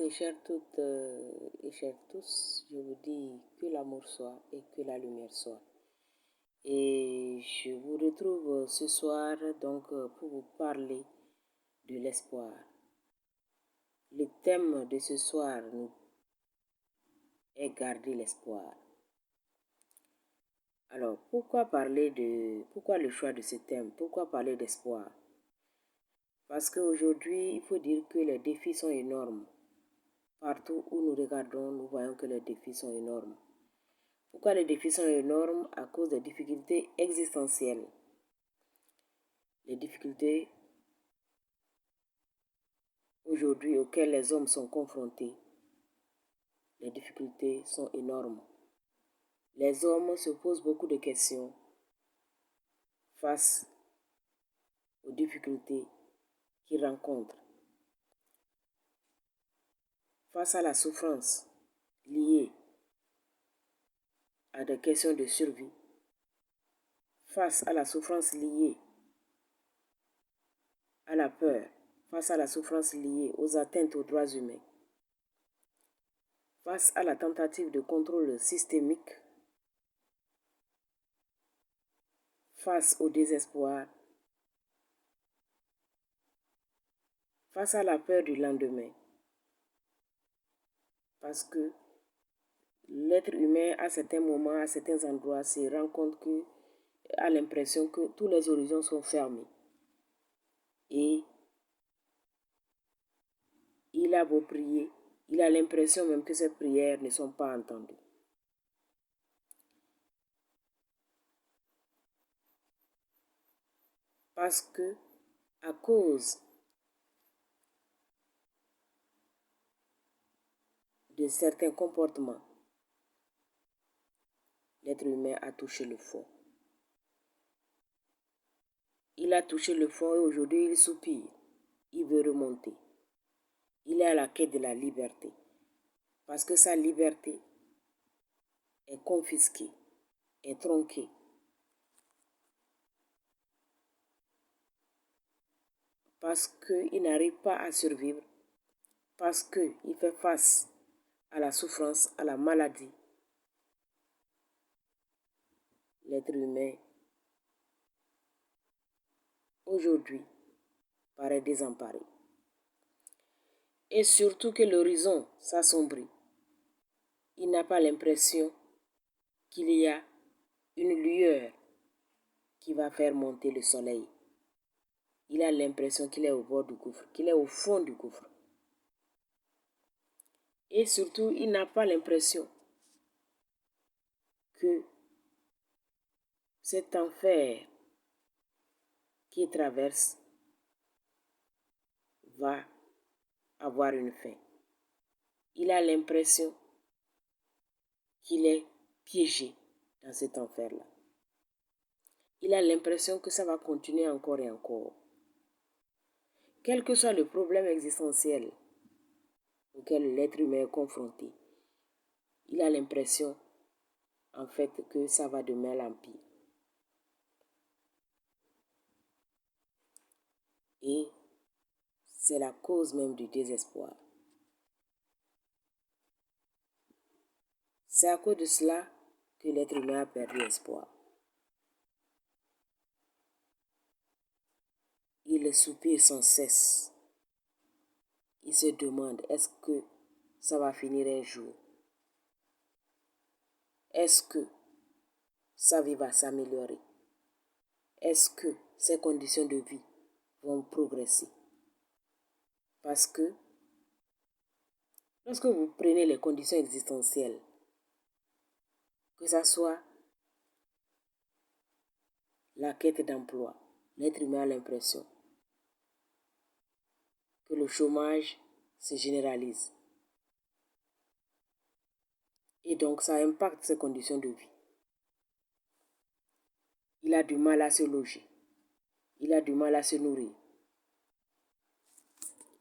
mes chères toutes et chers tous, je vous dis que l'amour soit et que la lumière soit. Et je vous retrouve ce soir donc pour vous parler de l'espoir. Le thème de ce soir est garder l'espoir. Alors, pourquoi le choix de ce thème? Pourquoi parler d'espoir? Parce qu'aujourd'hui, il faut dire que les défis sont énormes. Partout où nous regardons, nous voyons que les défis sont énormes. Pourquoi les défis sont énormes? À cause des difficultés existentielles. Les difficultés aujourd'hui auxquelles les hommes sont confrontés. Les difficultés sont énormes. Les hommes se posent beaucoup de questions face aux difficultés qu'ils rencontrent. Face à la souffrance liée à des questions de survie. Face à la souffrance liée à la peur. Face à la souffrance liée aux atteintes aux droits humains. Face à la tentative de contrôle systémique. Face au désespoir. Face à la peur du lendemain. Parce que l'être humain, à certains moments, à certains endroits, se rend compte que, a l'impression que tous les horizons sont fermés. Et il a beau prier, il a l'impression même que ses prières ne sont pas entendues. Parce que, à cause de certains comportements, l'être humain a touché le fond. Il a touché le fond et aujourd'hui il soupire. Il veut remonter. Il est à la quête de la liberté. Parce que sa liberté est confisquée, est tronquée. Parce qu'il n'arrive pas à survivre. Parce qu'il fait face à la souffrance, à la maladie. L'être humain, aujourd'hui, paraît désemparé. Et surtout que l'horizon s'assombrit. Il n'a pas l'impression qu'il y a une lueur qui va faire monter le soleil. Il a l'impression qu'il est au bord du gouffre, qu'il est au fond du gouffre. Et surtout, il n'a pas l'impression que cet enfer qu'il traverse va avoir une fin. Il a l'impression qu'il est piégé dans cet enfer-là. Il a l'impression que ça va continuer encore et encore. Quel que soit le problème existentiel auquel l'être humain est confronté, il a l'impression en fait que ça va de mal en pire. Et c'est la cause même du désespoir. C'est à cause de cela que l'être humain a perdu espoir. Il soupire sans cesse. Il se demande, est-ce que ça va finir un jour? Est-ce que sa vie va s'améliorer? Est-ce que ses conditions de vie vont progresser? Parce que lorsque vous prenez les conditions existentielles, que ce soit la quête d'emploi, l'être humain a l'impression que le chômage se généralise. Et donc ça impacte ses conditions de vie. Il a du mal à se loger. Il a du mal à se nourrir.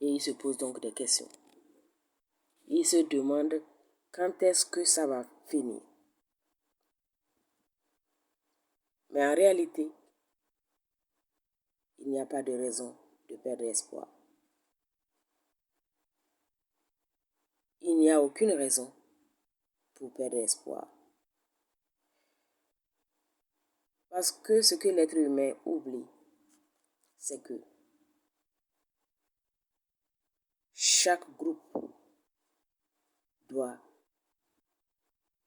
Et il se pose donc des questions. Il se demande quand est-ce que ça va finir. Mais en réalité, il n'y a pas de raison de perdre espoir. il n'y a aucune raison pour perdre espoir. Parce que ce que l'être humain oublie, c'est que chaque groupe doit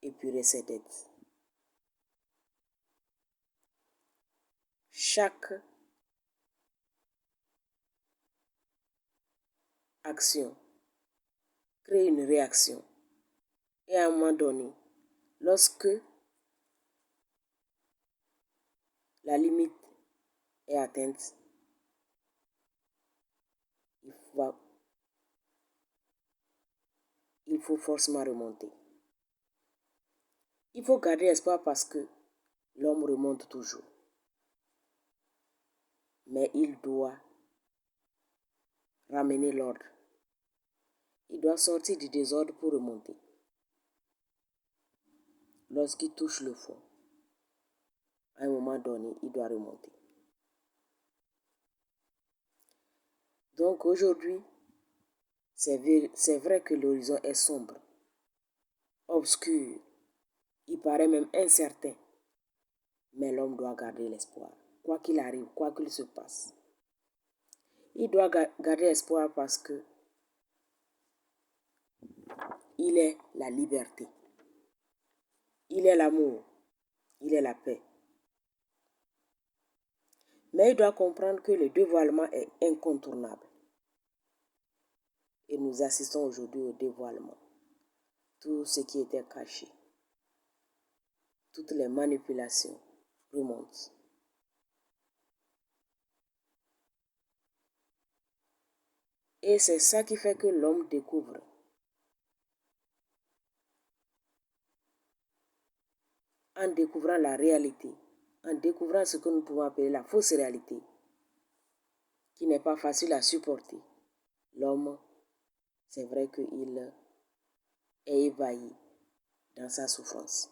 épurer ses dettes. Chaque action crée une réaction. Et à un moment donné, lorsque la limite est atteinte, il faut forcément remonter. Il faut garder espoir parce que l'homme remonte toujours. Mais il doit ramener l'ordre. Il doit sortir du désordre pour remonter. Lorsqu'il touche le fond, à un moment donné, il doit remonter. Donc aujourd'hui, c'est vrai que l'horizon est sombre, obscur, il paraît même incertain, mais l'homme doit garder l'espoir, quoi qu'il arrive, quoi qu'il se passe. Il doit garder espoir parce que il est la liberté, il est l'amour, il est la paix. Mais il doit comprendre que le dévoilement est incontournable. Et nous assistons aujourd'hui au dévoilement. Tout ce qui était caché, toutes les manipulations remontent. Et c'est ça qui fait que l'homme découvre en découvrant la réalité, en découvrant ce que nous pouvons appeler la fausse réalité, qui n'est pas facile à supporter. L'homme, c'est vrai qu'il est ébahi dans sa souffrance.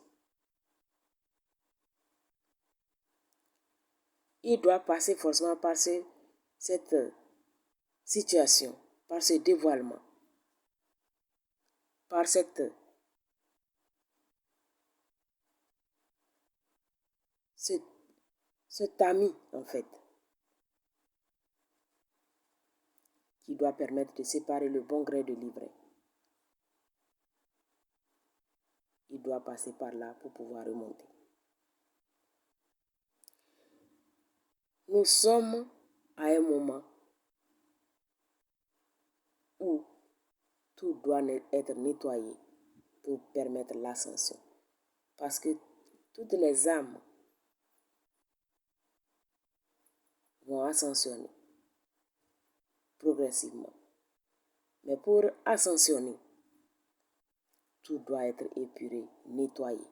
Il doit passer forcément par cette situation, par ce dévoilement, par cet ami, en fait, qui doit permettre de séparer le bon gré de l'ivraie. Il doit passer par là pour pouvoir remonter. Nous sommes à un moment où tout doit être nettoyé pour permettre l'ascension. Parce que toutes les âmes vont ascensionner progressivement. Mais pour ascensionner, tout doit être épuré, nettoyé.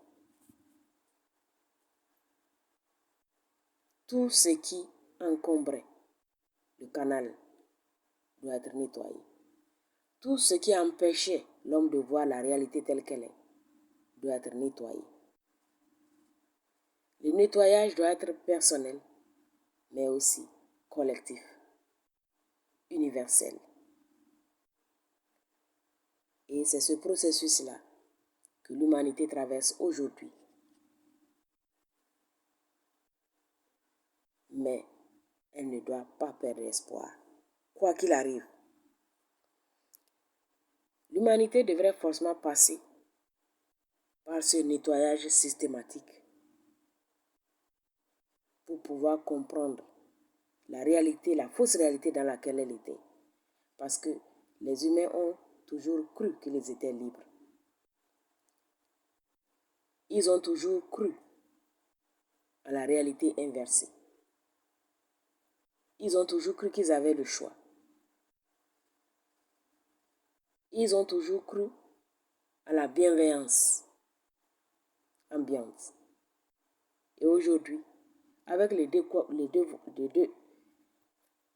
Tout ce qui encombrait le canal doit être nettoyé. Tout ce qui empêchait l'homme de voir la réalité telle qu'elle est doit être nettoyé. Le nettoyage doit être personnel, mais aussi collectif, universel. Et c'est ce processus-là que l'humanité traverse aujourd'hui. Mais elle ne doit pas perdre espoir, quoi qu'il arrive. L'humanité devrait forcément passer par ce nettoyage systématique pour pouvoir comprendre la réalité, la fausse réalité dans laquelle elle était. Parce que les humains ont toujours cru qu'ils étaient libres. Ils ont toujours cru à la réalité inversée. Ils ont toujours cru qu'ils avaient le choix. Ils ont toujours cru à la bienveillance ambiante. Et aujourd'hui, avec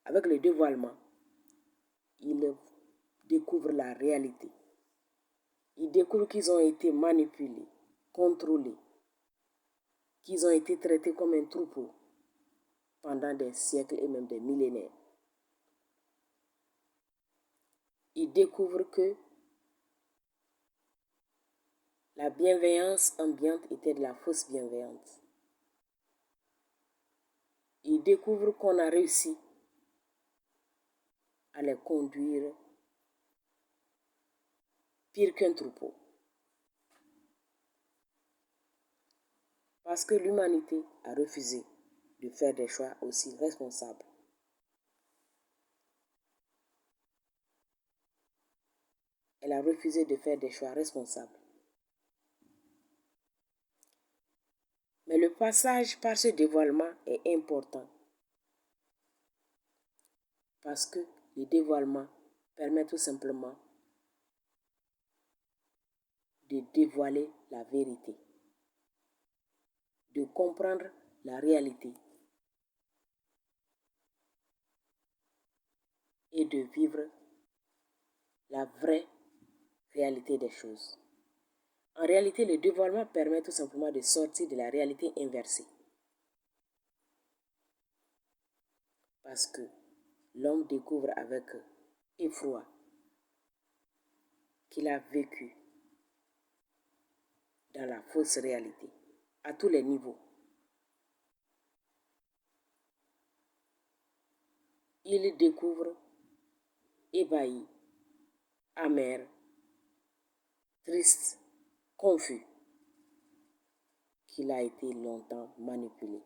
avec le dévoilement, ils découvrent la réalité. Ils découvrent qu'ils ont été manipulés, contrôlés, qu'ils ont été traités comme un troupeau pendant des siècles et même des millénaires. Ils découvrent que La bienveillance ambiante était de la fausse bienveillance. Ils découvrent qu'on a réussi à les conduire pire qu'un troupeau. Parce que l'humanité a refusé de faire des choix aussi responsables. Elle a refusé de faire des choix responsables. Mais le passage par ce dévoilement est important. Parce que le dévoilement permet tout simplement de dévoiler la vérité, de comprendre la réalité et de vivre la vraie réalité des choses. En réalité, le dévoilement permet tout simplement de sortir de la réalité inversée. Parce que l'homme découvre avec effroi qu'il a vécu dans la fausse réalité, à tous les niveaux. Il découvre ébahi, amer, triste, confus, qu'il a été longtemps manipulé.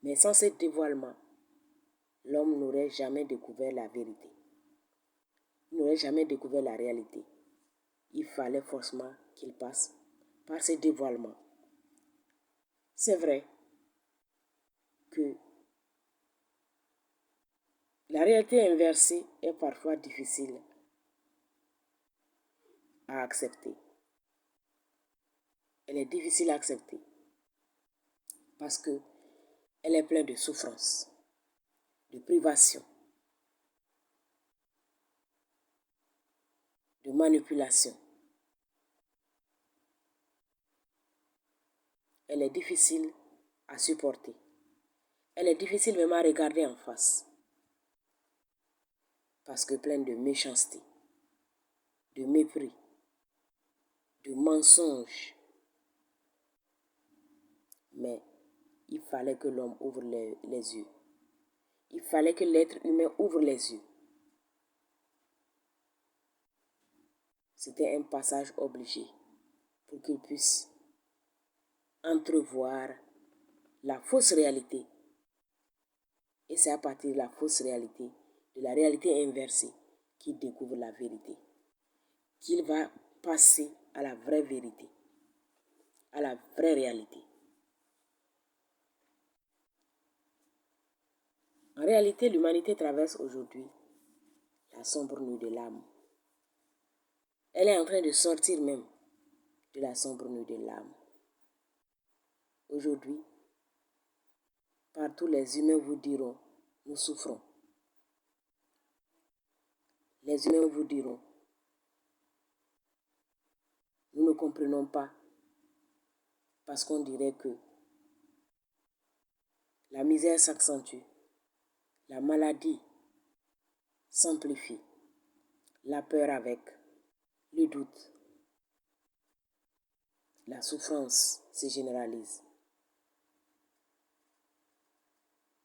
Mais sans ce dévoilement, l'homme n'aurait jamais découvert la vérité. Il n'aurait jamais découvert la réalité. Il fallait forcément qu'il passe par ce dévoilement. C'est vrai que la réalité inversée est parfois difficile à accepter. Elle est difficile à accepter parce que elle est pleine de souffrance, de privation, de manipulation. Elle est difficile à supporter. Elle est difficile même à regarder en face parce que pleine de méchanceté, de mépris, de mensonges. Mais il fallait que l'homme ouvre les yeux. Il fallait que l'être humain ouvre les yeux. C'était un passage obligé pour qu'il puisse entrevoir la fausse réalité. Et c'est à partir de la fausse réalité, de la réalité inversée, qu'il découvre la vérité. Qu'il va passer à la vraie vérité, à la vraie réalité. En réalité, l'humanité traverse aujourd'hui la sombre nuit de l'âme. Elle est en train de sortir même de la sombre nuit de l'âme. Aujourd'hui, partout les humains vous diront, nous souffrons. Les humains vous diront, nous ne comprenons pas parce qu'on dirait que la misère s'accentue, la maladie s'amplifie, la peur avec, le doute, la souffrance se généralise.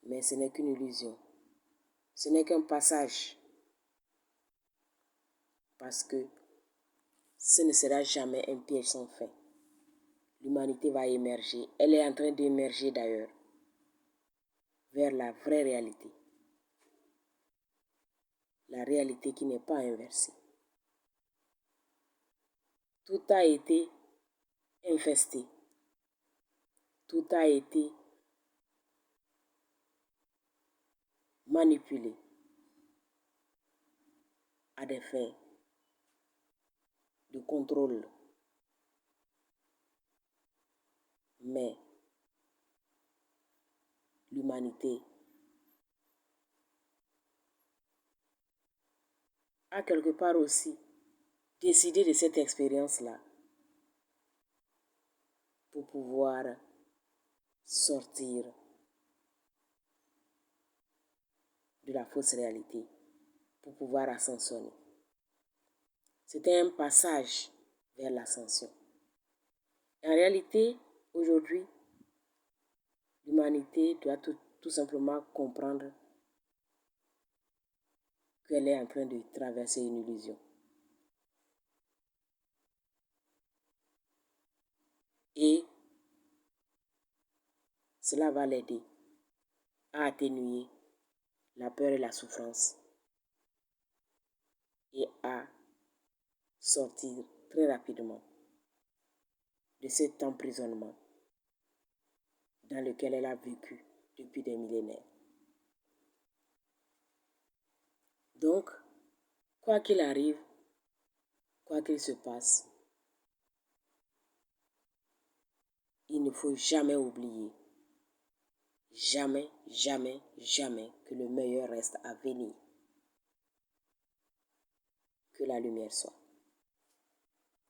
Mais ce n'est qu'une illusion, ce n'est qu'un passage parce que ce ne sera jamais un piège sans fin. L'humanité va émerger, elle est en train d'émerger d'ailleurs, vers la vraie réalité. La réalité qui n'est pas inversée. Tout a été infesté. Tout a été manipulé à des fins de contrôle. Mais l'humanité a quelque part aussi décidé de cette expérience-là pour pouvoir sortir de la fausse réalité, pour pouvoir ascensionner. C'était un passage vers l'ascension. En réalité, aujourd'hui, l'humanité doit tout simplement comprendre qu'elle est en train de traverser une illusion. Et cela va l'aider à atténuer la peur et la souffrance et à sortir très rapidement de cet emprisonnement dans lequel elle a vécu depuis des millénaires. Donc, quoi qu'il arrive, quoi qu'il se passe, il ne faut jamais oublier, jamais, jamais, jamais que le meilleur reste à venir. Que la lumière soit.